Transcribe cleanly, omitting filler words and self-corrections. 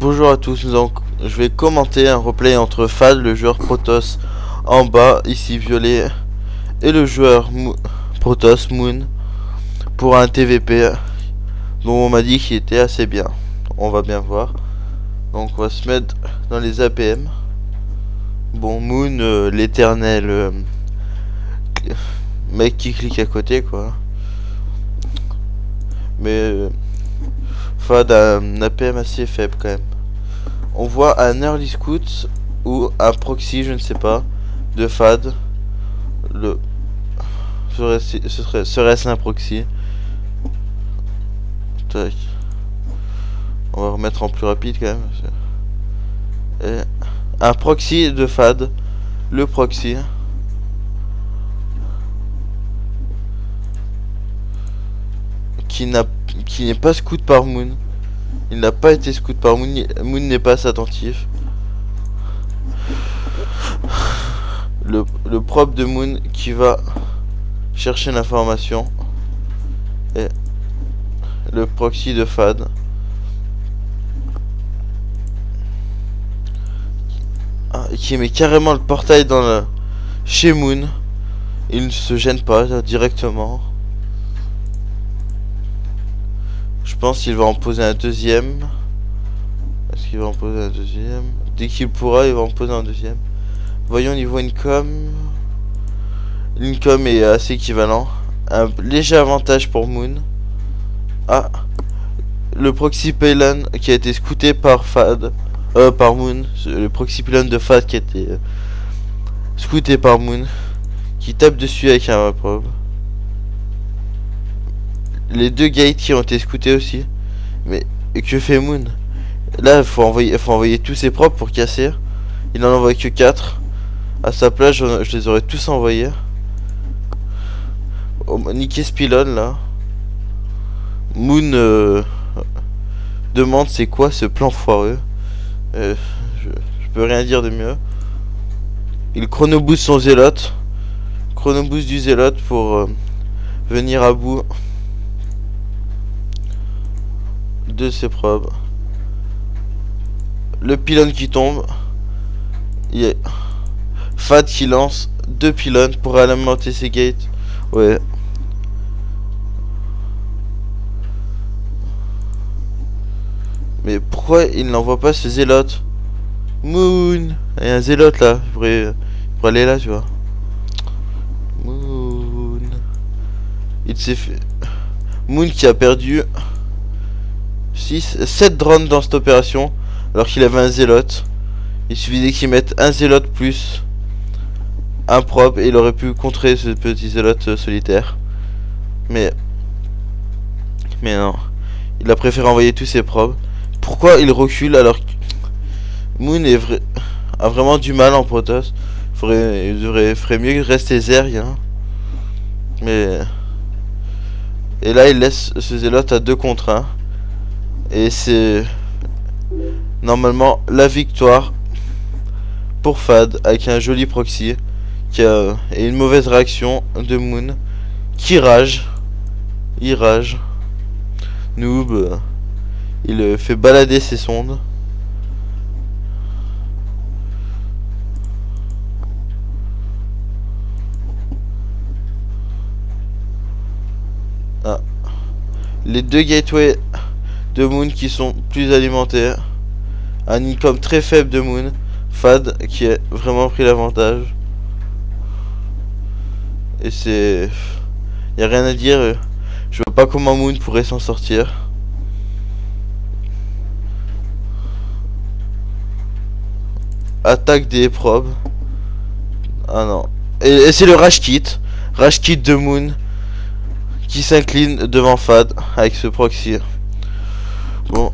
Bonjour à tous, donc je vais commenter un replay entre Fad, le joueur Protoss en bas, ici violet, et le joueur Protoss Moon pour un TVP dont on m'a dit qu'il était assez bien. On va bien voir. Donc on va se mettre dans les APM. Bon, Moon, l'éternel mec qui clique à côté quoi. Mais Fad a un APM assez faible quand même. On voit un early scout ou un proxy, je ne sais pas, de Fad. Serait-ce un proxy? Tac. On va remettre en plus rapide quand même. Et un proxy de Fad. Le proxy. Qui n'est pas scout par Moon. Il n'a pas été scout par Moon. Moon n'est pas assez attentif. Le prop de Moon qui va chercher l'information. Et le proxy de Fad. Qui met carrément le portail dans chez Moon. Il ne se gêne pas directement. Je pense qu'il va en poser un deuxième. Est-ce qu'il va en poser un deuxième? Dès qu'il pourra, il va en poser un deuxième. Voyons niveau income. L'income est assez équivalent. Un léger avantage pour Moon. Ah, le proxy pylon qui a été scouté par Fad. Par Moon. Le proxy pylon de Fad qui a été scouté par Moon. Qui tape dessus avec un probe. Les deux gates qui ont été scoutés aussi. Mais que fait Moon? Là il faut envoyer tous ses propres pour casser. Il n'en envoie que 4. À sa place je les aurais tous envoyés. Oh, niquer ce pylône là. Moon demande c'est quoi ce plan foireux. Je peux rien dire de mieux. Il chronoboost son zélote. Chronoboost du zélote pour venir à bout de ses probes. Le pylône qui tombe. Il y a Fad qui lance 2 pylônes pour alimenter ses gates. Ouais. Mais pourquoi il n'envoie pas ce zélote? Moon. Il y a un zélote là. Il pourrait aller là, tu vois. Moon. Il s'est fait. Moon qui a perdu 7 drones dans cette opération. Alors qu'il avait un zélote. Il suffisait qu'il mette un zélote plus un prop et il aurait pu contrer ce petit zélote solitaire. Mais non. Il a préféré envoyer tous ses probes. Pourquoi il recule alors que Moon a vraiment du mal en Protoss? Il ferait mieux rester zérien. Mais et là il laisse ce zélote à 2 contre 1. Et c'est normalement la victoire pour Fad avec un joli proxy et une mauvaise réaction de Moon qui rage. Il rage. Noob. Il fait balader ses sondes. Ah. Les deux gateways de Moon qui sont plus alimentés. Un income très faible de Moon. Fad qui a vraiment pris l'avantage. Et c'est... Y a rien à dire. Je vois pas comment Moon pourrait s'en sortir. Attaque des probes. Ah non. Et c'est le Rage Kit. Rage Kit de Moon qui s'incline devant Fad avec ce proxy. Bon.